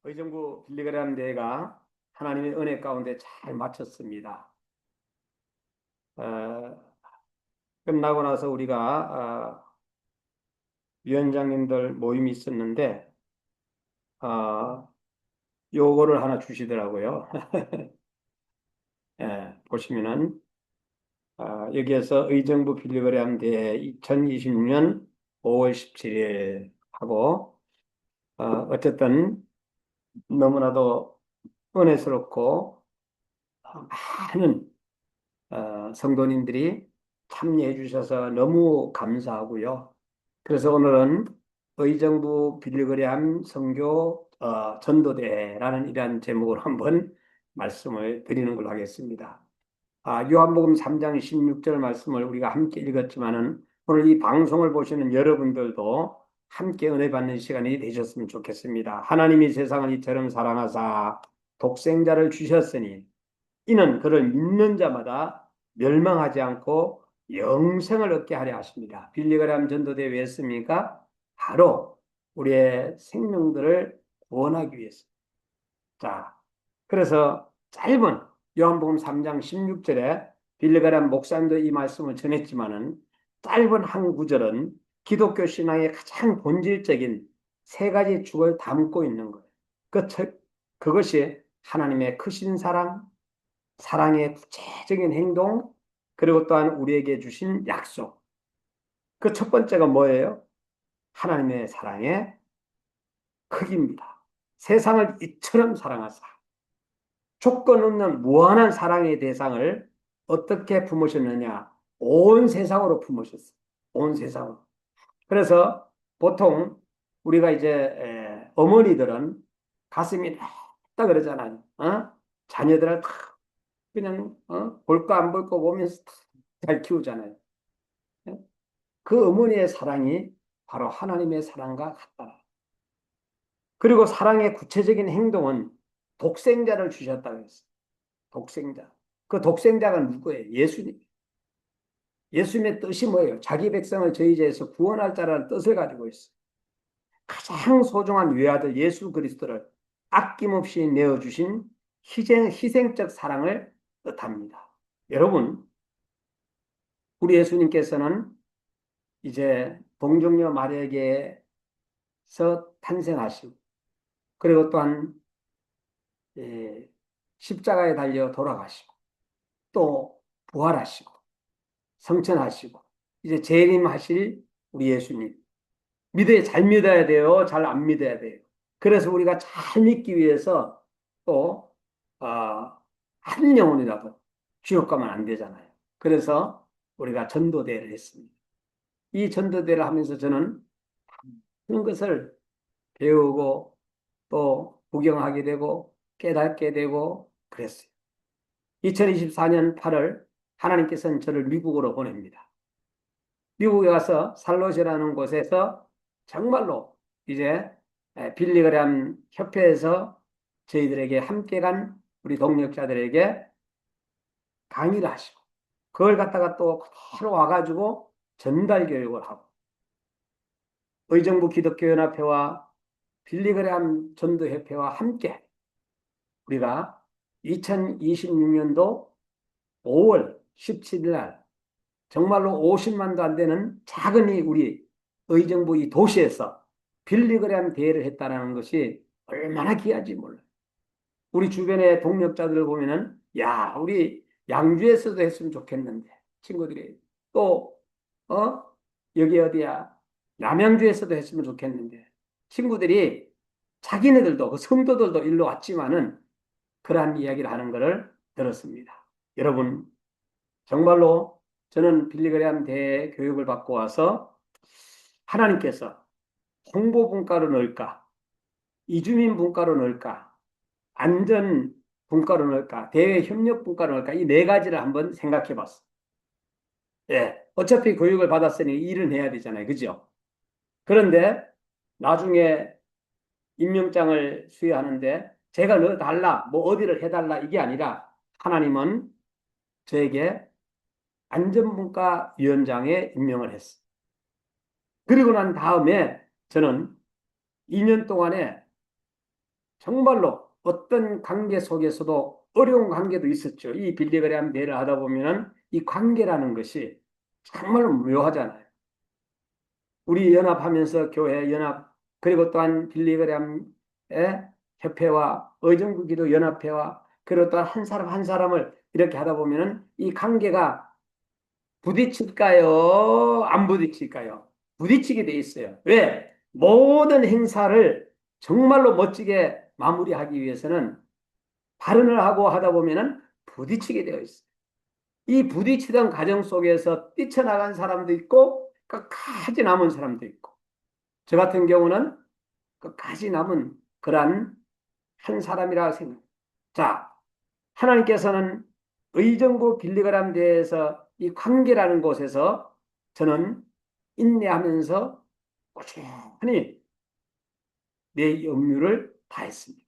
의정부 빌리그람 대회가 하나님의 은혜 가운데 잘 마쳤습니다. 어, 끝나고 나서 우리가 위원장님들 모임이 있었는데 요거를 하나 주시더라고요. 보시면은 여기에서 의정부 빌리그람 대회 2026년 5월 17일 하고 어쨌든 너무나도 은혜스럽고 많은 성도님들이 참여해 주셔서 너무 감사하고요. 그래서 오늘은 의정부 빌리그레암 선교 전도대라는 이러한 제목으로 한번 말씀을 드리는 걸로 하겠습니다. 요한복음 3장 16절 말씀을 우리가 함께 읽었지만은 오늘 이 방송을 보시는 여러분들도 함께 은혜 받는 시간이 되셨으면 좋겠습니다. 하나님이 세상을 이처럼 사랑하사 독생자를 주셨으니 이는 그를 믿는 자마다 멸망하지 않고 영생을 얻게 하려 하십니다. 빌리그람 전도대회 왜 했습니까? 바로 우리의 생명들을 구원하기 위해서. 자, 그래서 짧은 요한복음 3장 16절에 빌리그람 목사님도 이 말씀을 전했지만은 짧은 한 구절은 기독교 신앙의 가장 본질적인 세 가지 축을 담고 있는 거예요. 그것이 하나님의 크신 사랑, 사랑의 구체적인 행동, 그리고 또한 우리에게 주신 약속. 그 첫 번째가 뭐예요? 하나님의 사랑의 크기입니다. 세상을 이처럼 사랑하사 조건 없는 무한한 사랑의 대상을 어떻게 품으셨느냐? 온 세상으로 품으셨어요. 온 세상으로. 그래서 보통 우리가 이제 어머니들은 가슴이 딱 그러잖아요. 자녀들을 탁 그냥 볼까 안 볼까 보면서 잘 키우잖아요. 그 어머니의 사랑이 바로 하나님의 사랑과 같다. 그리고 사랑의 구체적인 행동은 독생자를 주셨다고 했어요. 독생자. 그 독생자가 누구예요? 예수님. 예수님의 뜻이 뭐예요? 자기 백성을 저희 죄에서 구원할 자라는 뜻을 가지고 있어요. 가장 소중한 외아들 예수 그리스도를 아낌없이 내어주신 희생적 사랑을 뜻합니다. 여러분, 우리 예수님께서는 이제 동정녀 마리아에게서 탄생하시고 그리고 또한 십자가에 달려 돌아가시고 또 부활하시고 성천하시고 이제 재림하실 우리 예수님 잘 믿어야 돼요. 잘 안 믿어야 돼요. 그래서 우리가 잘 믿기 위해서 또 한 영혼이라도 지옥 가면 안 되잖아요. 그래서 우리가 전도대회를 했습니다. 이 전도대회를 하면서 저는 그런 것을 배우고 또 구경하게 되고 깨닫게 되고 그랬어요. 2024년 8월 하나님께서는 저를 미국으로 보냅니다. 미국에 가서 살롯이라는 곳에서 정말로 이제 빌리그람 협회에서 저희들에게 함께 간 우리 동력자들에게 강의를 하시고 그걸 갖다가 또 그대로 와가지고 전달 교육을 하고 의정부 기독교연합회와 빌리그람 전도협회와 함께 우리가 2026년도 5월 17일 날 정말로 50만도 안 되는 작은 우리 의정부 이 도시에서 빌리그람 대회를 했다는 것이 얼마나 귀한지 몰라요. 우리 주변의 동력자들을 보면은 야 우리 양주에서도 했으면 좋겠는데 친구들이 또 여기 어디야 남양주에서도 했으면 좋겠는데 친구들이 자기네들도 그 성도들도 일로 왔지만은 그러한 이야기를 하는 것을 들었습니다. 여러분 정말로 저는 빌리그레암 대회 교육을 받고 와서 하나님께서 홍보 분과로 넣을까, 이주민 분과로 넣을까, 안전 분과로 넣을까, 대외 협력 분과로 넣을까 이 네 가지를 한번 생각해 봤어. 예, 어차피 교육을 받았으니 일은 해야 되잖아요, 그죠? 그런데 나중에 임명장을 수여하는데 제가 넣어달라, 뭐 어디를 해달라 이게 아니라 하나님은 저에게 안전분과 위원장에 임명을 했어. 그리고 난 다음에 저는 2년 동안에 정말로 어떤 관계 속에서도 어려운 관계도 있었죠. 이 빌리그레암 대회를 하다 보면은 이 관계라는 것이 정말로 묘하잖아요. 우리 연합하면서 교회 연합, 그리고 또한 빌리그레암의 협회와 의정부 기도 연합회와, 그리고 또한 한 사람 한 사람을 이렇게 하다 보면은 이 관계가 부딪힐까요? 안 부딪힐까요? 부딪히게 돼 있어요. 왜? 모든 행사를 정말로 멋지게 마무리하기 위해서는 발언을 하고 하다 보면은 부딪히게 되어 있어요. 이 부딪히던 과정 속에서 뛰쳐나간 사람도 있고 끝까지 남은 사람도 있고, 저 같은 경우는 끝까지 남은 그러한 한 사람이라 생각합니다. 자, 하나님께서는 의정부 빌리그람 대회에서 이 관계라는 곳에서 저는 인내하면서 꾸준히 내 업무를 다했습니다.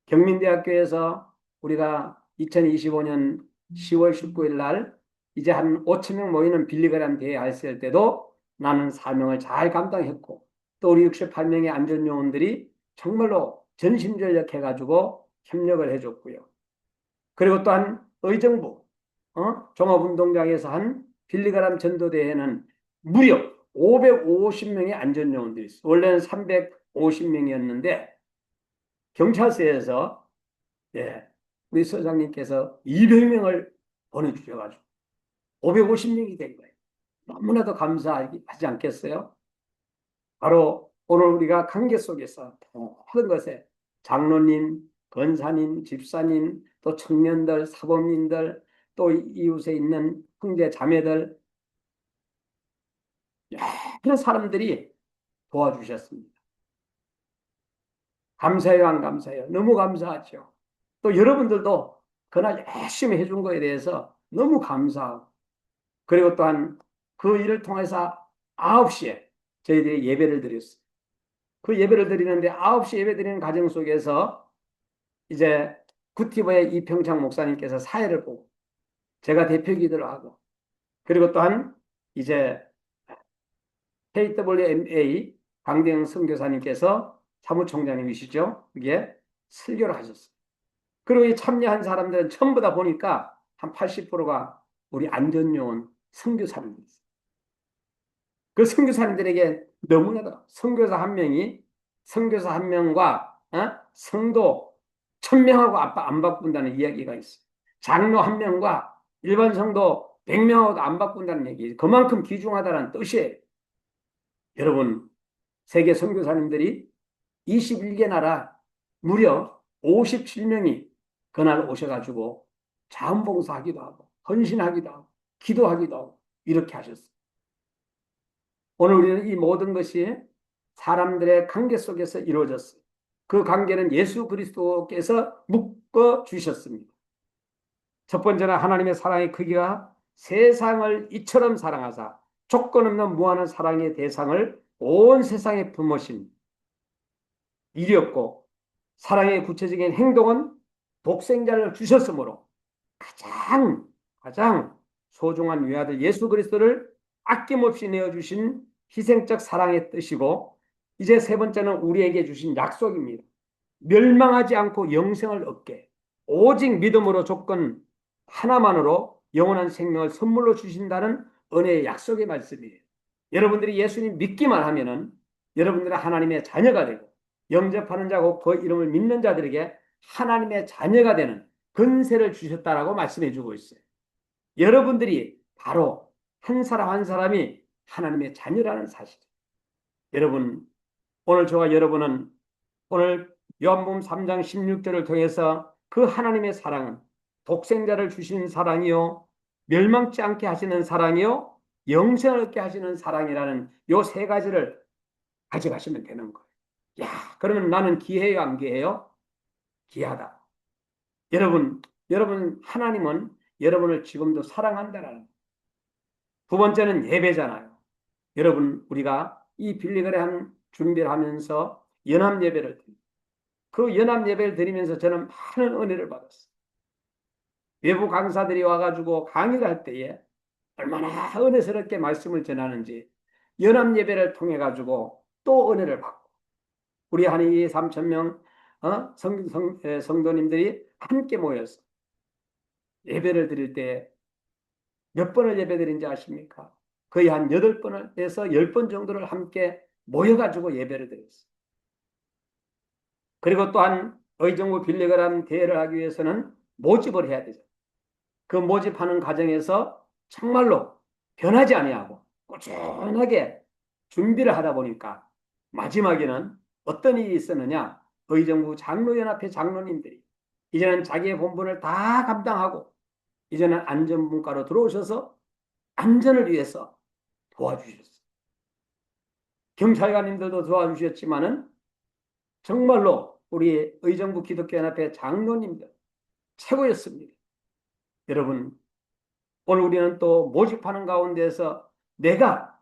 경민대학교에서 우리가 2025년 10월 19일 날 이제 한 5천 명 모이는 빌리그람 대회 했을 때도 나는 사명을 잘 감당했고, 또 우리 68명의 안전요원들이 정말로 전심전력해가지고 협력을 해줬고요. 그리고 또한 의정부 종합운동장에서 한 빌리그람 전도대회는 무려 550명의 안전요원들이 있어요. 원래는 350명이었는데 경찰서에서 예, 우리 서장님께서 200명을 보내주셔가지고 550명이 된 거예요. 너무나도 감사하지 않겠어요? 바로 오늘 우리가 관계 속에서 모든 것에 장로님, 권사님, 집사님, 또 청년들, 사범님들, 또 이웃에 있는 형제 자매들, 여러 사람들이 도와주셨습니다. 감사해요, 안 감사해요? 너무 감사하죠. 또 여러분들도 그날 열심히 해준 거에 대해서 너무 감사하고, 그리고 또한 그 일을 통해서 9시에 저희들이 예배를 드렸어요. 그 예배를 드리는데 9시 예배 드리는 과정 속에서 이제 구티버의 이평창 목사님께서 사회를 보고 제가 대표 기도를 하고, 그리고 또한 이제 KWMA 강대영 선교사님께서 사무총장님이시죠. 그게 설교를 하셨어요. 그리고 이 참여한 사람들은 전부 다 보니까 한 80%가 우리 안전요원 선교사님이었어요. 그 선교사님들에게 너무나도 선교사 한 명과 성도 1,000명하고 안 바꾼다는 이야기가 있어요. 장로 한 명과 일반 성도 100명하고도 안 바꾼다는 얘기. 그만큼 귀중하다는 뜻이에요. 여러분, 세계 선교사님들이 21개 나라 무려 57명이 그날 오셔가지고 자원봉사하기도 하고 헌신하기도 하고 기도하기도 하고 이렇게 하셨어요. 오늘 우리는 이 모든 것이 사람들의 관계 속에서 이루어졌어요. 그 관계는 예수 그리스도께서 묶어 주셨습니다. 첫 번째는 하나님의 사랑의 크기가 세상을 이처럼 사랑하사 조건 없는 무한한 사랑의 대상을 온 세상에 품으신 일이었고, 사랑의 구체적인 행동은 독생자를 주셨으므로 가장 소중한 외아들 예수 그리스도를 아낌없이 내어주신 희생적 사랑의 뜻이고, 이제 세 번째는 우리에게 주신 약속입니다. 멸망하지 않고 영생을 얻게 오직 믿음으로 조건 하나만으로 영원한 생명을 선물로 주신다는 은혜의 약속의 말씀이에요. 여러분들이 예수님 믿기만 하면은 여러분들은 하나님의 자녀가 되고, 영접하는 자고 그 이름을 믿는 자들에게 하나님의 자녀가 되는 권세를 주셨다라고 말씀해 주고 있어요. 여러분들이 바로 한 사람 한 사람이 하나님의 자녀라는 사실. 여러분, 오늘 저와 여러분은 오늘 요한복음 3장 16절을 통해서 그 하나님의 사랑은 독생자를 주신 사랑이요, 멸망치 않게 하시는 사랑이요, 영생을 얻게 하시는 사랑이라는 요 세 가지를 가져가시면 되는 거예요. 야, 그러면 나는 기해요, 안 기해요? 기하다. 여러분 하나님은 여러분을 지금도 사랑한다라는. 두 번째는 예배잖아요. 여러분, 우리가 이 빌리그레암 준비를 하면서 연합 예배를 드립니다. 그 연합 예배를 드리면서 저는 많은 은혜를 받았어요. 외부 강사들이 와가지고 강의를 할 때에 얼마나 은혜스럽게 말씀을 전하는지 연합 예배를 통해 가지고 또 은혜를 받고, 우리 한 2, 3천 명 성도님들이 함께 모여서 예배를 드릴 때 몇 번을 예배 드린지 아십니까? 거의 한 8번에서 10번 정도를 함께 모여가지고 예배를 드렸어요. 그리고 또한 의정부 빌리그람 대회를 하기 위해서는 모집을 해야 되죠. 그 모집하는 과정에서 정말로 변하지 아니하고 꾸준하게 준비를 하다 보니까 마지막에는 어떤 일이 있었느냐? 의정부 장로연합회 장로님들이 이제는 자기의 본분을 다 감당하고 이제는 안전분과로 들어오셔서 안전을 위해서 도와주셨어요. 경찰관님들도 도와주셨지만은 정말로 우리 의정부 기독교연합회 장로님들 최고였습니다. 여러분, 오늘 우리는 또 모집하는 가운데서 내가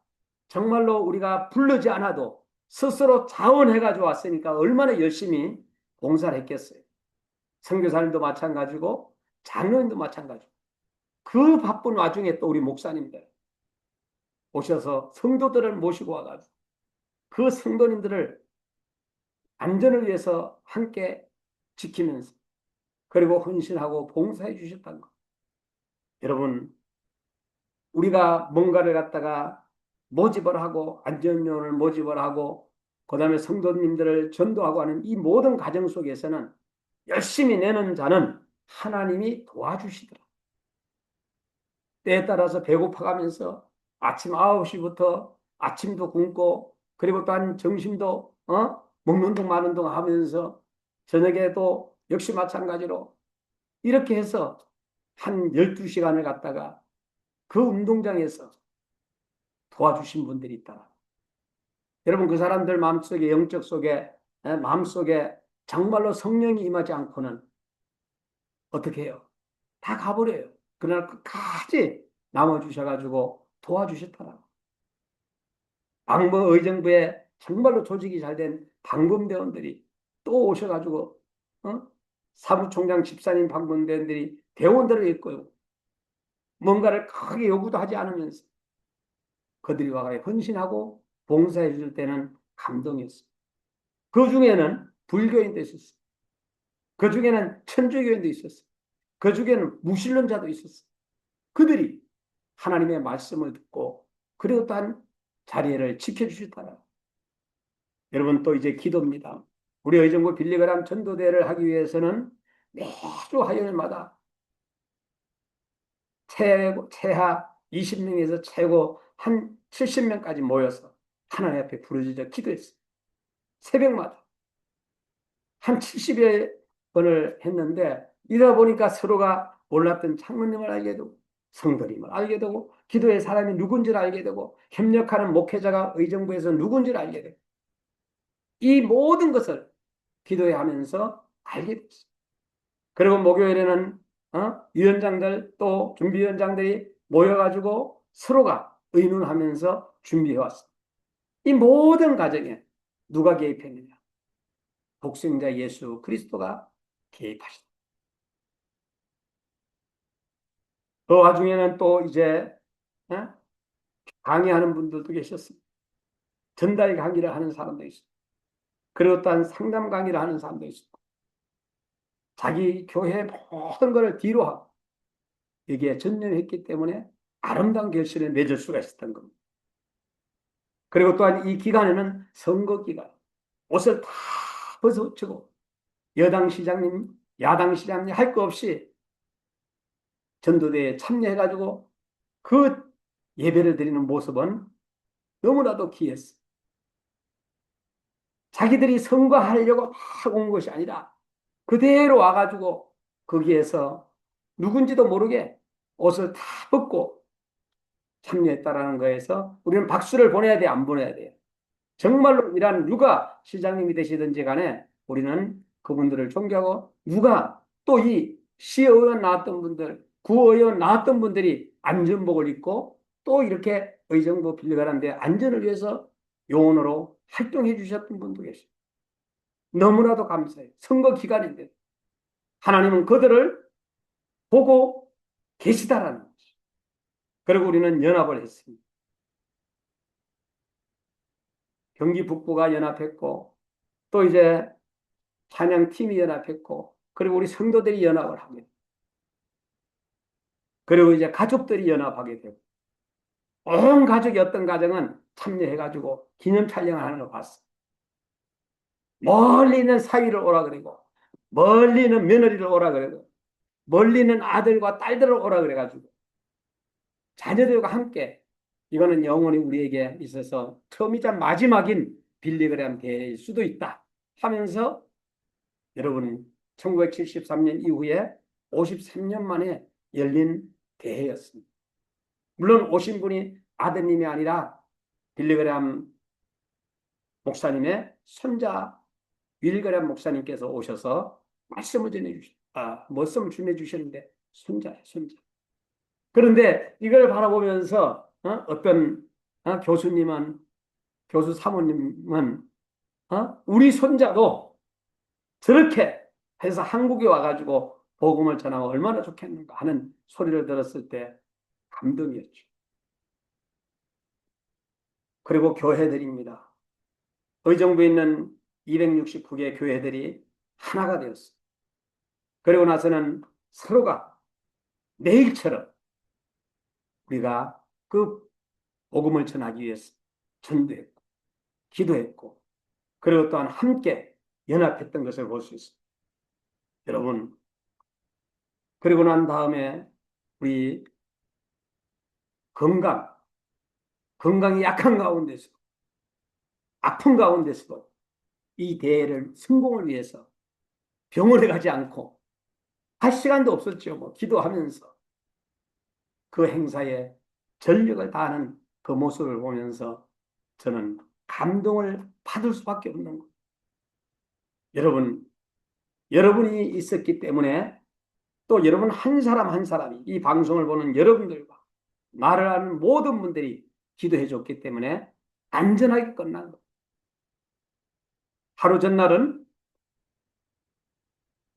정말로 우리가 부르지 않아도 스스로 자원해가지고 왔으니까 얼마나 열심히 봉사를 했겠어요. 선교사님도 마찬가지고 장로님도 마찬가지고 그 바쁜 와중에 또 우리 목사님들 오셔서 성도들을 모시고 와가지고 그 성도님들을 안전을 위해서 함께 지키면서 그리고 헌신하고 봉사해 주셨다는 것. 여러분, 우리가 뭔가를 갖다가 모집을 하고 안전요원을 모집을 하고 그다음에 성도님들을 전도하고 하는 이 모든 과정 속에서는 열심히 내는 자는 하나님이 도와주시더라. 때에 따라서 배고파가면서 아침 9시부터 아침도 굶고 그리고 또한 점심도 먹는 동 마는 동 하면서 저녁에도 역시 마찬가지로 이렇게 해서 한 12시간을 갖다가 그 운동장에서 도와주신 분들이 있다. 여러분 그 사람들 마음속에 영적 속에 마음속에 정말로 성령이 임하지 않고는 어떻게 해요? 다 가버려요. 그러나 끝까지 남아주셔가지고 도와주셨더라. 방법 의정부에 정말로 조직이 잘 된 방범대원들이 또 오셔가지고 사무총장 집사님 방범대원들이 대원들을 이끌고 뭔가를 크게 요구도 하지 않으면서 그들이 와가 헌신하고 봉사해 줄 때는 감동이었어요. 그 중에는 불교인도 있었어요. 그 중에는 천주교인도 있었어요. 그 중에는 무신론자도 있었어요. 그들이 하나님의 말씀을 듣고 그리고 또한 자리를 지켜주셨다라. 여러분 또 이제 기도입니다. 우리 의정부 빌리그람 전도대회를 하기 위해서는 매주 화요일마다 최하 20명에서 최고 한 70명까지 모여서 하나님 앞에 부르짖어 기도했어요. 새벽마다 한 70여 번을 했는데 이러다 보니까 서로가 몰랐던 장로님을 알게 되고 성도님을 알게 되고 기도의 사람이 누군지를 알게 되고 협력하는 목회자가 의정부에서 누군지를 알게 되고 이 모든 것을 기도해 하면서 알게 됐어요. 그리고 목요일에는 위원장들 또 준비위원장들이 모여가지고 서로가 의논하면서 준비해왔어요. 이 모든 과정에 누가 개입했느냐? 독생자 예수 그리스도가 개입하셨다. 그 와중에는 또 이제 강의하는 분들도 계셨습니다. 전달 강의를 하는 사람도 있었고 그리고 또한 상담 강의를 하는 사람도 있었고 자기 교회 모든 것을 뒤로 하고 여기에 전념했기 때문에 아름다운 결실을 맺을 수가 있었던 겁니다. 그리고 또한 이 기간에는 선거 기간 옷을 다 벗어치고 여당 시장님 야당 시장님 할 거 없이 전도대회에 참여해가지고 그 예배를 드리는 모습은 너무나도 귀했어. 자기들이 선거하려고 막 온 것이 아니라 그대로 와가지고 거기에서 누군지도 모르게 옷을 다 벗고 참여했다라는 거에서 우리는 박수를 보내야 돼, 안 보내야 돼요? 정말로 이란 누가 시장님이 되시든지 간에 우리는 그분들을 존경하고 누가 또 이 시의원 나왔던 분들, 구의원 나왔던 분들이 안전복을 입고 또 이렇게 의정부 빌려가는데 안전을 위해서 요원으로 활동해 주셨던 분도 계십니다. 너무나도 감사해요. 선거 기간인데 하나님은 그들을 보고 계시다라는 거죠. 그리고 우리는 연합을 했습니다. 경기 북부가 연합했고 또 이제 찬양팀이 연합했고, 그리고 우리 성도들이 연합을 하게 되고, 그리고 이제 가족들이 연합하게 되고, 온 가족이 어떤 가정은 참여해가지고 기념 촬영을 하는 걸 봤어. 멀리 있는 사위를 오라 그러고, 멀리 있는 며느리를 오라 그러고, 멀리 있는 아들과 딸들을 오라 그래가지고, 자녀들과 함께, 이거는 영원히 우리에게 있어서 처음이자 마지막인 빌리그레암 대회일 수도 있다 하면서, 여러분 1973년 이후에 53년 만에 열린 대회였습니다. 물론 오신 분이 아드님이 아니라 빌리그레암 목사님의 손자 윌그레암 목사님께서 오셔서 말씀을 말씀을 전해주셨는데, 손자예요, 손자. 그런데 이걸 바라보면서 어떤 교수님은, 교수 사모님은 우리 손자도 저렇게 해서 한국에 와가지고 복음을 전하면 얼마나 좋겠는가 하는 소리를 들었을 때 감동이었죠. 그리고 교회들입니다. 의정부에 있는 269개 교회들이 하나가 되었어요. 그리고 나서는 서로가 내일처럼 우리가 그 복음을 전하기 위해서 전도했고, 기도했고, 그리고 또한 함께 연합했던 것을 볼 수 있습니다. 여러분, 그리고 난 다음에 우리 건강이 약한 가운데서, 아픈 가운데서도 이 대회를 성공을 위해서 병원에 가지 않고 할 시간도 없었죠. 뭐 기도하면서 그 행사에 전력을 다하는 그 모습을 보면서 저는 감동을 받을 수밖에 없는 거예요. 여러분이 있었기 때문에, 또 여러분 한 사람 한 사람이, 이 방송을 보는 여러분들과 나를 아는 모든 분들이 기도해 줬기 때문에 안전하게 끝난 거예요. 하루 전날은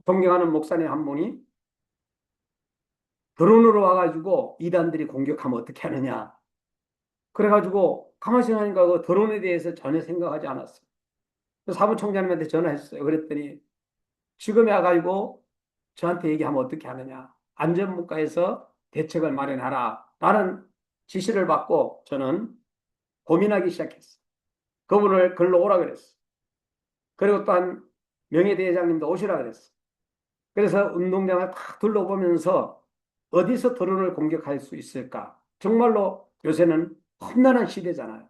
존경하는 목사님 한 분이 드론으로 와가지고 이단들이 공격하면 어떻게 하느냐. 그래가지고 가만히 생각하니까 그 드론에 대해서 전혀 생각하지 않았어요. 사무총장님한테 전화했어요. 그랬더니 지금에 와가지고 저한테 얘기하면 어떻게 하느냐. 안전문과에서 대책을 마련하라. 라는 지시를 받고 저는 고민하기 시작했어요. 그분을 글로 오라 그랬어요. 그리고 또한 명예대회장님도 오시라 그랬어요. 그래서 운동장을 다 둘러보면서 어디서 드론을 공격할 수 있을까? 정말로 요새는 험난한 시대잖아요.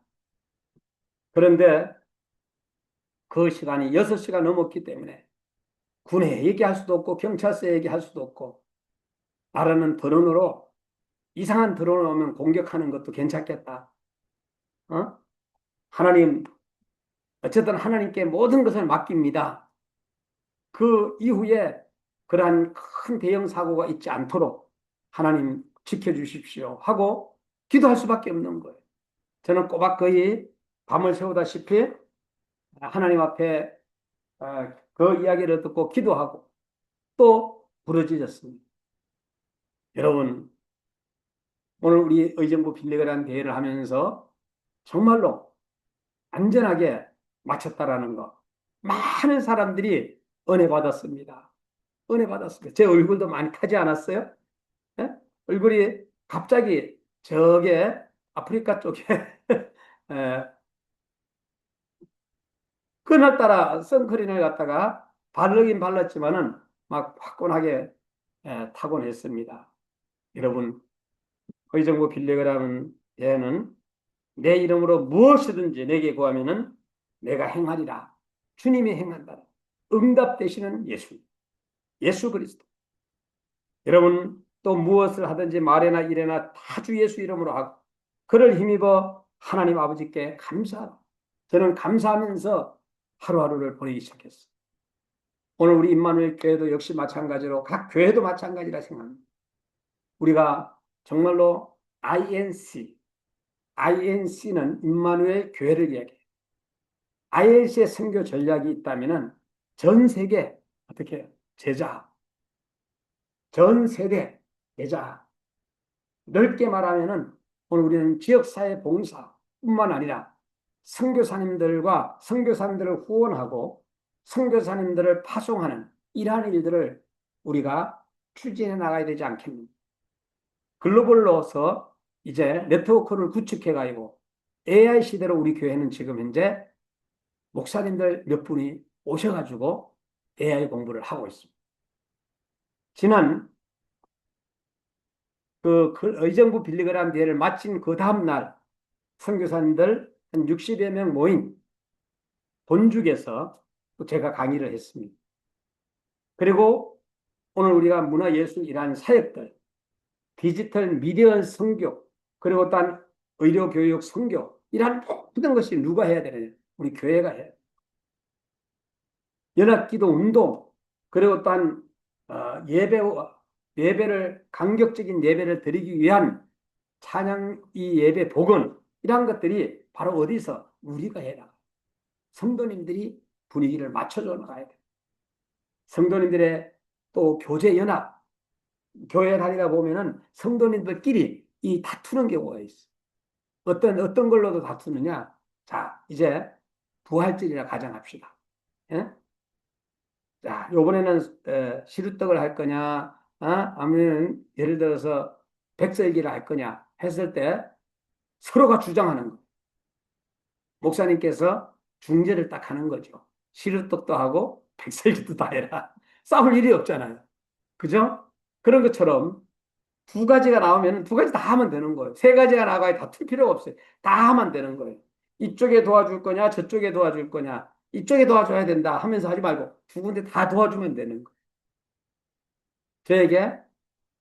그런데 그 시간이 6시가 넘었기 때문에 군에 얘기할 수도 없고 경찰서에 얘기할 수도 없고, 나라는 드론으로, 이상한 드론을 오면 공격하는 것도 괜찮겠다. 하나님, 어쨌든 하나님께 모든 것을 맡깁니다. 그 이후에 그러한 큰 대형 사고가 있지 않도록 하나님 지켜주십시오 하고 기도할 수밖에 없는 거예요. 저는 꼬박 거의 밤을 새우다시피 하나님 앞에 그 이야기를 듣고 기도하고 또 부르짖었습니다. 여러분, 오늘 우리 의정부 빌리그레암 대회를 하면서 정말로 안전하게 마쳤다라는 거, 많은 사람들이 은혜 받았습니다. 은혜 받았습니다. 제 얼굴도 많이 타지 않았어요? 예? 얼굴이 갑자기 저게 아프리카 쪽에 그날따라 선크림을 갖다가 바르긴 발랐지만은 막 화끈하게 타곤 했습니다. 여러분, 의정부 빌리그레암 대회는 내 이름으로 무엇이든지 내게 구하면은 내가 행하리라. 주님이 행한다. 응답되시는 예수 그리스도. 여러분, 또 무엇을 하든지 말이나 일이나 다 주 예수 이름으로 하고 그를 힘입어 하나님 아버지께 감사하라. 저는 감사하면서 하루하루를 보내기 시작했어요. 오늘 우리 임마누엘 교회도 역시 마찬가지로, 각 교회도 마찬가지라 생각합니다. 우리가 정말로 INC는 임마누엘 교회를 이야기해요. INC의 선교 전략이 있다면은 전 세계 어떻게 해요? 전 세대 제자. 넓게 말하면은 오늘 우리는 지역사회 봉사뿐만 아니라 선교사님들과 선교사님들을 후원하고 선교사님들을 파송하는 이러한 일들을 우리가 추진해 나가야 되지 않겠는가. 글로벌로서 이제 네트워크를 구축해 가지고 AI 시대로 우리 교회는 지금 현재 목사님들 몇 분이 오셔가지고 AI 공부를 하고 있습니다. 지난 그 의정부 빌리그람 대회를 마친 그 다음날 선교사님들 한 60여 명 모인 본죽에서 제가 강의를 했습니다. 그리고 오늘 우리가 문화예술이라는 사역들, 디지털 미디어 선교, 그리고 또한 의료교육 선교, 이러한 모든 것이 누가 해야 되느냐? 우리 교회가 해야 돼요. 연합기도 운동, 그리고 또한 예배를 강격적인 예배를 드리기 위한 찬양 이 예배 복원 이러한 것들이 바로 어디서 우리가 해라. 성도님들이 분위기를 맞춰줘 나가야 돼. 성도님들의 또 교제 연합, 교회 다니다 보면은 성도님들끼리 이 다투는 경우가 있어. 어떤 걸로도 다투느냐? 자, 이제 부활절이라 가정합시다. 예? 자, 요번에는 시루떡을 할 거냐, 아니면 예를 들어서 백설기를 할 거냐 했을 때 서로가 주장하는 거. 목사님께서 중재를 딱 하는 거죠. 시루떡도 하고 백설기도 다 해라. 싸울 일이 없잖아요. 그죠? 그런 것처럼 두 가지가 나오면 두 가지 다 하면 되는 거예요. 세 가지가 나가야 다툴 필요가 없어요. 다 하면 되는 거예요. 이쪽에 도와줄 거냐, 저쪽에 도와줄 거냐, 이쪽에 도와줘야 된다 하면서 하지 말고 두 군데 다 도와주면 되는 거예요. 저에게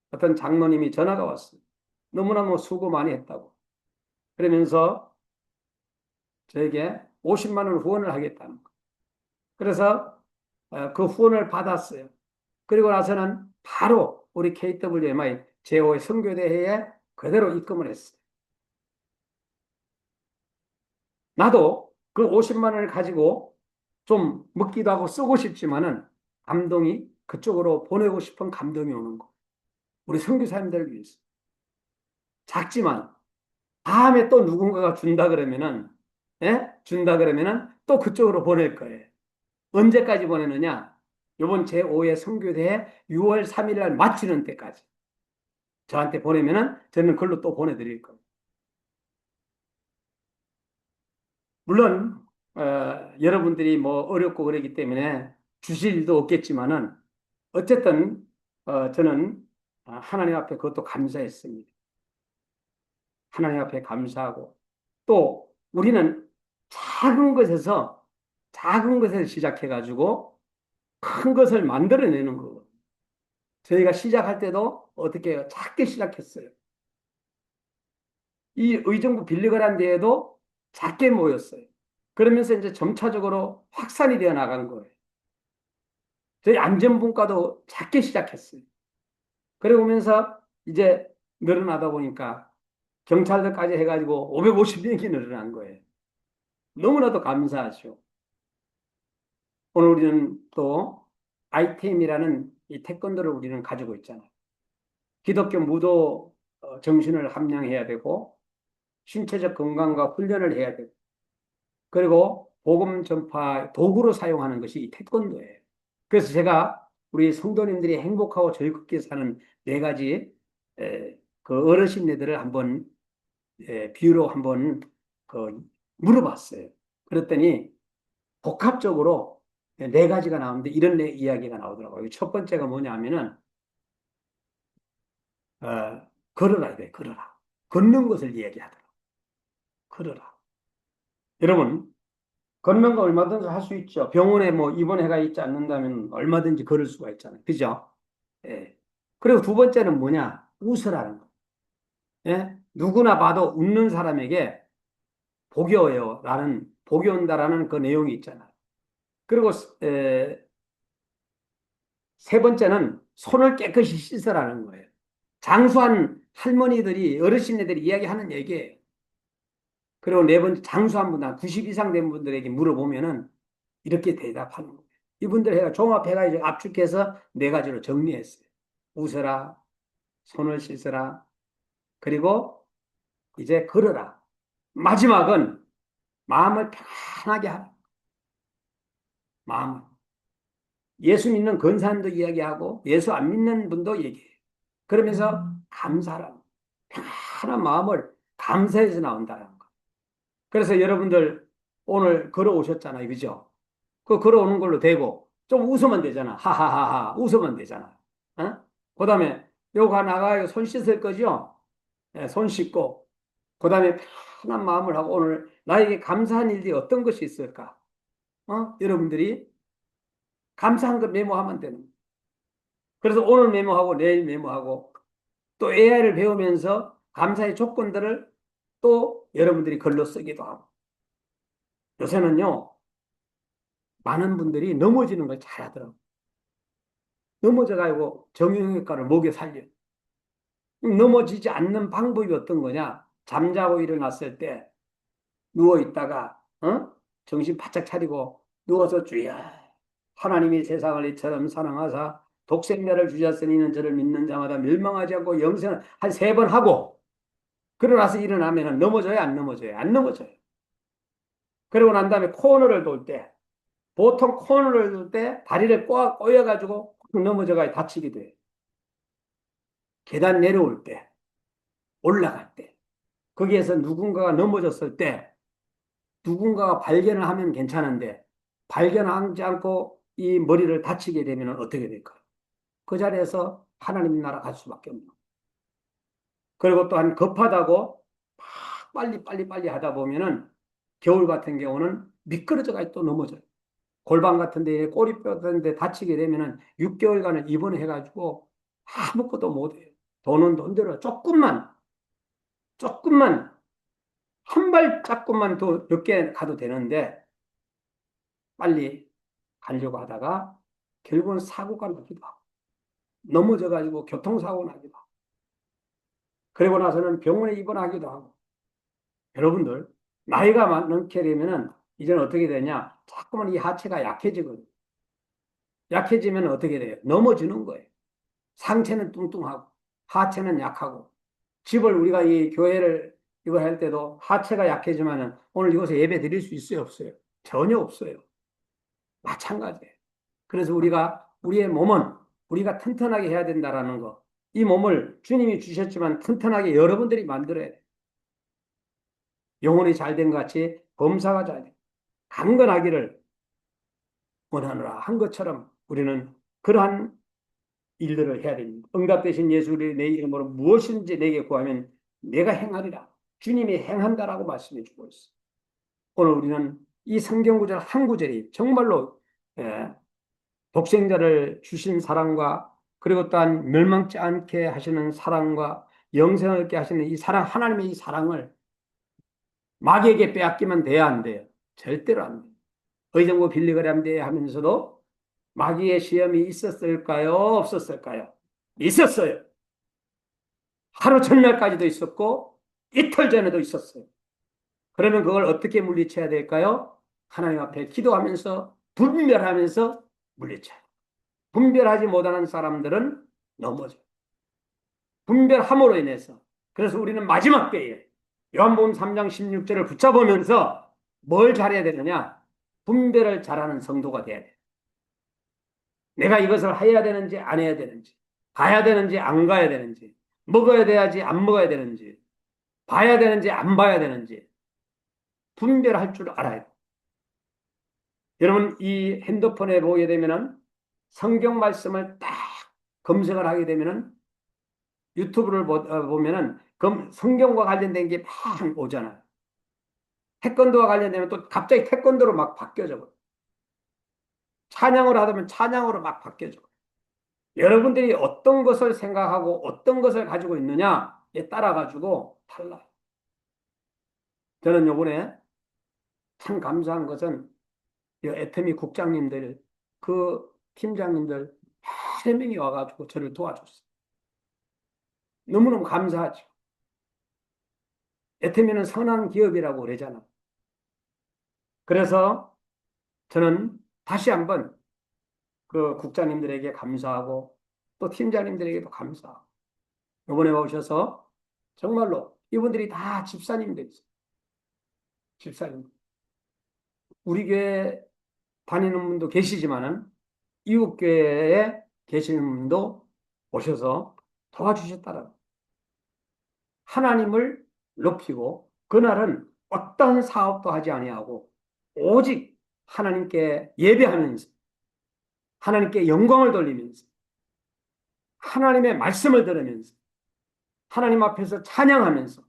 어떤 장로님이 전화가 왔어요. 너무너무 수고 많이 했다고. 그러면서 저에게 50만 원 후원을 하겠다는 거예요. 그래서 그 후원을 받았어요. 그리고 나서는 바로 우리 KWMI 제5의 선교대회에 그대로 입금을 했어요. 나도 그 50만 원을 가지고 좀 먹기도 하고 쓰고 싶지만은 감동이 그쪽으로 보내고 싶은 감동이 오는 거. 우리 선교사님들을 위해서. 작지만 다음에 또 누군가가 준다 그러면은 준다 그러면은 또 그쪽으로 보낼 거예요. 언제까지 보내느냐? 이번 제5회 선교대회 6월 3일 날 마치는 때까지. 저한테 보내면은 저는 글로 또 보내드릴 거예요. 물론 여러분들이 뭐 어렵고 그러기 때문에 주실 일도 없겠지만은 어쨌든 저는 하나님 앞에 그것도 감사했습니다. 하나님 앞에 감사하고 또 우리는 작은 것에서 시작해가지고 큰 것을 만들어내는 거고 저희가 시작할 때도 어떻게 해요? 작게 시작했어요. 이 의정부 빌리그란 데에도 작게 모였어요. 그러면서 이제 점차적으로 확산이 되어 나간 거예요. 저희 안전분과도 작게 시작했어요. 그러면서 이제 늘어나다 보니까 경찰들까지 해가지고 550명이 늘어난 거예요. 너무나도 감사하죠. 오늘 우리는 또 ITM이라는 이 태권도를 우리는 가지고 있잖아요. 기독교 무도 정신을 함양해야 되고 신체적 건강과 훈련을 해야 되고 그리고 복음 전파 도구로 사용하는 것이 이 태권도예요. 그래서 제가 우리 성도님들이 행복하고 즐겁게 사는 네 가지 그 어르신네들을 한번 비유로 한번 그 물어봤어요. 그랬더니 복합적으로 네 가지가 나오는데 이런 이야기가 나오더라고요. 첫 번째가 뭐냐면은 걸어라 이래 걸어라. 걷는 것을 이야기하더라고요. 걸어라. 여러분 걷는 거 얼마든지 할 수 있죠. 병원에 뭐 입원해가 있지 않는다면 얼마든지 걸을 수가 있잖아요. 그죠? 예. 그리고 두 번째는 뭐냐? 웃으라는 거. 예? 누구나 봐도 웃는 사람에게 복이 와요. 복이 온다라는 그 내용이 있잖아요. 그리고 세 번째는 손을 깨끗이 씻으라는 거예요. 장수한 할머니들이 어르신네들이 이야기하는 얘기예요. 그리고 네 번째 장수한 분, 90 이상 된 분들에게 물어보면은 이렇게 대답하는 거예요. 이분들 해가 종합해가 압축해서 네 가지로 정리했어요. 웃어라, 손을 씻어라, 그리고 이제 걸어라. 마지막은 마음을 편하게 하라. 마음을. 예수 믿는 근사님도 이야기하고 예수 안 믿는 분도 얘기해요. 그러면서 감사하라는 편안한 마음을 감사해서 나온다는 거. 그래서 여러분들 오늘 걸어오셨잖아요. 그죠? 그 걸어오는 걸로 되고 좀 웃으면 되잖아. 하하하하 웃으면 되잖아. 어? 그다음에 요가 나가요. 손 씻을 거죠? 예, 손 씻고 그다음에 편한 마음을 하고 오늘 나에게 감사한 일이 어떤 것이 있을까? 여러분들이 감사한 것 메모하면 되는 거예요. 그래서 오늘 메모하고 내일 메모하고 또 AI를 배우면서 감사의 조건들을 또 여러분들이 글로 쓰기도 하고 요새는요 많은 분들이 넘어지는 걸 잘하더라고요. 넘어져가지고 정형외과를 목에 살려. 넘어지지 않는 방법이 어떤 거냐? 잠자고 일어났을 때 누워 있다가 정신 바짝 차리고 누워서 주여 하나님이 세상을 이처럼 사랑하사 독생자를 주셨으니 이는 저를 믿는 자마다 멸망하지 않고 영생을 한 3번 하고 그러나서 일어나면 넘어져요 안 넘어져요? 안 넘어져요. 그러고 난 다음에 코너를 돌 때 보통 코너를 돌 때 다리를 꼬여가지고 넘어져가 다치게 돼요. 계단 내려올 때 올라갈 때 거기에서 누군가가 넘어졌을 때 누군가가 발견을 하면 괜찮은데 발견하지 않고 이 머리를 다치게 되면 어떻게 될까요? 그 자리에서 하나님 나라 갈 수밖에 없는. 그리고 또한 급하다고 막 빨리 하다 보면은 겨울 같은 경우는 미끄러져가 또 넘어져요. 골반 같은 데 꼬리뼈 같은 데 다치게 되면은 6개월간을 입원해가지고 아무것도 못해요. 돈은 돈대로 조금만 한 발짝씩만 더 늦게 가도 되는데 빨리 가려고 하다가 결국은 사고가 나기도 하고 넘어져가지고 교통사고 나기도 하고 그리고 나서는 병원에 입원하기도 하고 여러분들 나이가 많게 되면은 이제는 어떻게 되냐 자꾸만 이 하체가 약해지거든요. 약해지면 어떻게 돼요? 넘어지는 거예요. 상체는 뚱뚱하고 하체는 약하고 집을 우리가 이 교회를 이거 할 때도 하체가 약해지면은 오늘 이곳에 예배 드릴 수 있어요 없어요? 전혀 없어요. 마찬가지예요. 그래서 우리의 몸은 우리가 튼튼하게 해야 된다라는 거. 이 몸을 주님이 주셨지만 튼튼하게 여러분들이 만들어야 돼. 영혼이 잘 된 것 같이 범사가 잘 돼. 강건하기를 원하노라 한 것처럼 우리는 그러한 일들을 해야 됩니다. 응답되신 예수를 내 이름으로 무엇인지 내게 구하면 내가 행하리라. 주님이 행한다라고 말씀해 주고 있어요. 오늘 우리는 이 성경 구절 한 구절이 정말로 예, 독생자를 주신 사랑과 그리고 또한 멸망치 않게 하시는 사랑과 영생을 얻게 하시는 이 사랑, 하나님의 이 사랑을 마귀에게 빼앗기면 돼야 안 돼요. 절대로 안 돼요. 의정부 빌리그램대에 하면서도 마귀의 시험이 있었을까요? 없었을까요? 있었어요. 하루 전날까지도 있었고 이틀 전에도 있었어요. 그러면 그걸 어떻게 물리쳐야 될까요? 하나님 앞에 기도하면서 분별하면서 물리쳐야 돼요. 분별하지 못하는 사람들은 넘어져요. 분별함으로 인해서. 그래서 우리는 마지막 때에 요한복음 3장 16절을 붙잡으면서 뭘 잘해야 되느냐? 분별을 잘하는 성도가 돼야 돼. 내가 이것을 해야 되는지 안 해야 되는지, 가야 되는지 안 가야 되는지, 먹어야 돼야지 안 먹어야 되는지, 봐야 되는지 안 봐야 되는지 분별할 줄 알아야 돼. 여러분 이 핸드폰에 보게 되면은 성경 말씀을 딱 검색을 하게 되면은 유튜브를 보면은 성경과 관련된 게 막 오잖아요. 태권도와 관련되면 또 갑자기 태권도로 막 바뀌어져. 찬양을 하다면 찬양으로 막 바뀌어져. 여러분들이 어떤 것을 생각하고 어떤 것을 가지고 있느냐에 따라 가지고 달라요. 저는 요번에 참 감사한 것은 애터미 국장님들, 그 팀장님들 3명이 와가지고 저를 도와줬어요. 너무너무 감사하죠. 애터미는 선한 기업이라고 그러잖아. 그래서 저는 다시 한번 그 국장님들에게 감사하고 또 팀장님들에게도 감사하고 이번에 오셔서 정말로 이분들이 다 집사님들이세요. 집사님. 우리 교회 다니는 분도 계시지만은 이웃교회에 계시는 분도 오셔서 도와주셨다라. 하나님을 높이고 그날은 어떤 사업도 하지 아니하고 오직 하나님께 예배하면서 하나님께 영광을 돌리면서 하나님의 말씀을 들으면서 하나님 앞에서 찬양하면서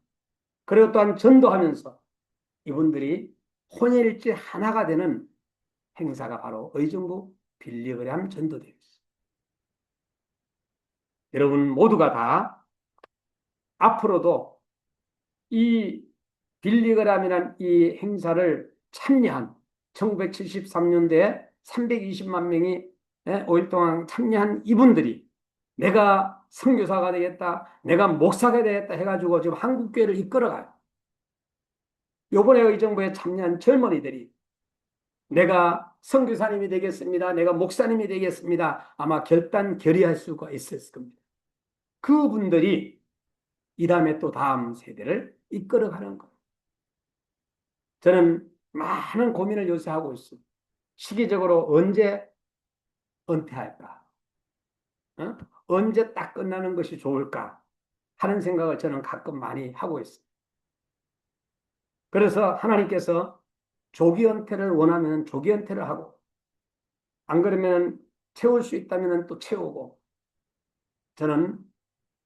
그리고 또한 전도하면서 이분들이 혼연일체 하나가 되는 행사가 바로 의정부 빌리그레암 전도대회입니다. 여러분 모두가 다 앞으로도 이 빌리그램이라는 이 행사를 참여한 1973년도에 320만 명이 5일 동안 참여한 이분들이 내가 선교사가 되겠다, 내가 목사가 되겠다 해가지고 지금 한국교회를 이끌어가요. 요번에 의정부에 참여한 젊은이들이 내가 선교사님이 되겠습니다, 내가 목사님이 되겠습니다, 아마 결의할 수가 있었을 겁니다. 그분들이 이 다음에 또 다음 세대를 이끌어가는 거예요. 저는 많은 고민을 요새 하고 있습니다. 시기적으로 언제 은퇴할까? 어? 언제 딱 끝나는 것이 좋을까? 하는 생각을 저는 가끔 많이 하고 있습니다. 그래서 하나님께서 조기 은퇴를 원하면 조기 은퇴를 하고, 안 그러면 채울 수 있다면 또 채우고, 저는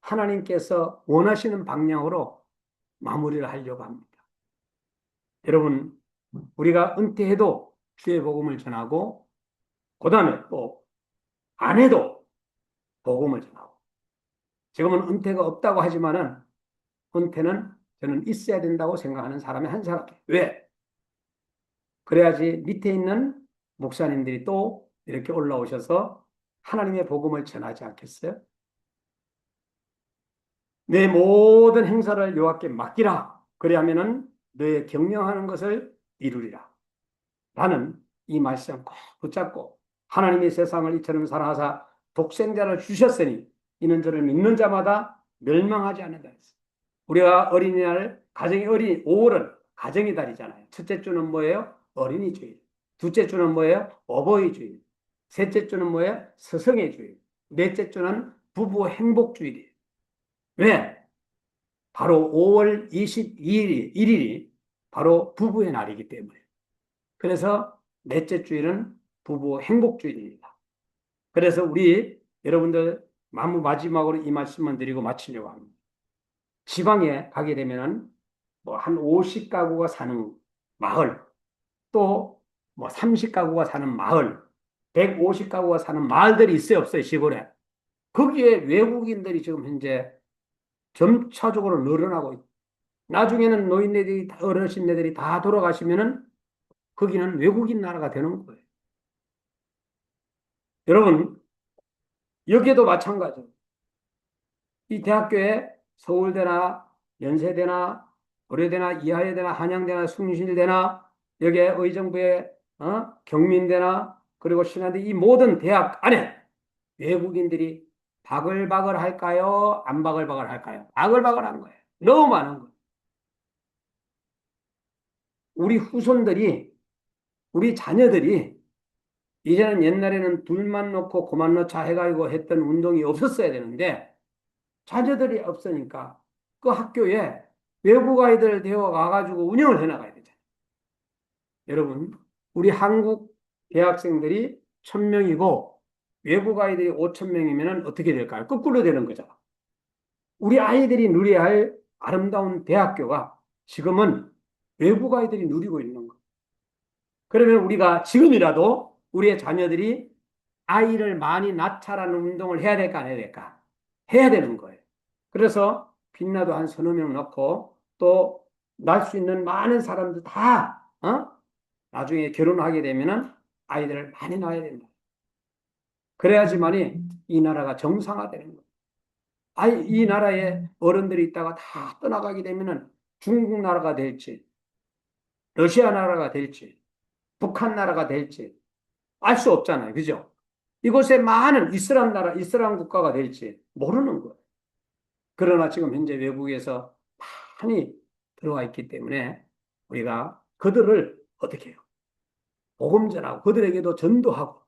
하나님께서 원하시는 방향으로 마무리를 하려고 합니다. 여러분, 우리가 은퇴해도 주의 복음을 전하고, 그 다음에 또 안 해도 복음을 전하고. 지금은 은퇴가 없다고 하지만은 은퇴는 저는 있어야 된다고 생각하는 사람의 한 사람이에요. 왜? 그래야지 밑에 있는 목사님들이 또 이렇게 올라오셔서 하나님의 복음을 전하지 않겠어요? 내 모든 행사를 여호와께 맡기라. 그래야면은 너의 경영하는 것을 이루리라. 나는 이 말씀 꼭 붙잡고 하나님의 세상을 이처럼 사랑하사 독생자를 주셨으니 이는 저를 믿는 자마다 멸망하지 않는다 했어요. 우리가 어린이날 가정의 어린이 5월은 가정의 달이잖아요. 첫째 주는 뭐예요? 어린이 주일. 둘째 주는 뭐예요? 어버이 주일. 셋째 주는 뭐예요? 스승의 주일. 넷째 주는 부부 행복 주일이에요. 왜? 바로 5월 22일이 1일이 바로 부부의 날이기 때문에. 그래서 넷째 주일은 부부 행복주일입니다. 그래서 우리 여러분들 마지막으로 이 말씀만 드리고 마치려고 합니다. 지방에 가게 되면은 뭐 한 50가구가 사는 마을, 또 뭐 30가구가 사는 마을, 150가구가 사는 마을들이 있어요, 없어요, 시골에? 거기에 외국인들이 지금 현재 점차적으로 늘어나고 있고, 나중에는 노인네들이, 어르신네들이 다 돌아가시면은 거기는 외국인 나라가 되는 거예요. 여러분, 여기에도 마찬가지로 이 대학교에 서울대나 연세대나 고려대나 이화여대나 한양대나 숭실대나 여기에 의정부에 경민대나 그리고 신한대 이 모든 대학 안에 외국인들이 바글바글 할까요? 안 바글바글 할까요? 바글바글 한 거예요. 너무 많은 거예요. 우리 후손들이, 우리 자녀들이 이제는 옛날에는 둘만 놓고 그만 놓자 해가지고 했던 운동이 없었어야 되는데 자녀들이 없으니까 그 학교에 외국 아이들 데워 가가지고 운영을 해나가야 되잖아요. 여러분, 우리 한국 대학생들이 1,000명이고 외국 아이들이 5,000명이면 어떻게 될까요? 거꾸로 되는 거죠. 우리 아이들이 누려야 할 아름다운 대학교가 지금은 외국 아이들이 누리고 있는 거. 그러면 우리가 지금이라도 우리의 자녀들이 아이를 많이 낳자라는 운동을 해야 될까 안 해야 될까? 해야 되는 거예요. 그래서 빛나도 한 서너 명 넣고 또 낳을 수 있는 많은 사람들 다 나중에 결혼하게 되면은 아이들을 많이 낳아야 된다. 그래야지만이 이 나라가 정상화되는 거예요. 이 나라에 어른들이 있다가 다 떠나가게 되면은 중국 나라가 될지, 러시아 나라가 될지, 북한 나라가 될지 알 수 없잖아요. 그죠? 이곳에 많은 이슬람 나라, 이슬람 국가가 될지 모르는 거예요. 그러나 지금 현재 외국에서 많이 들어와 있기 때문에 우리가 그들을 어떻게 해요? 복음 전하고 그들에게도 전도하고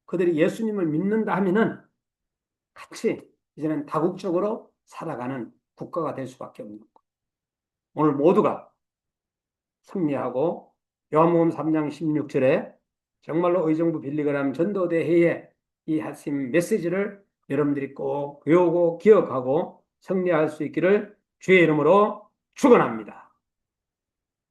그들이 예수님을 믿는다 하면은 같이 이제는 다국적으로 살아가는 국가가 될 수밖에 없는 거예요. 오늘 모두가 승리하고 요한복음 3장 16절에 정말로 의정부 빌리그람 전도대회의 이 핵심 메시지를 여러분들이 꼭 외우고 기억하고 승리할 수 있기를 주의 이름으로 축원합니다.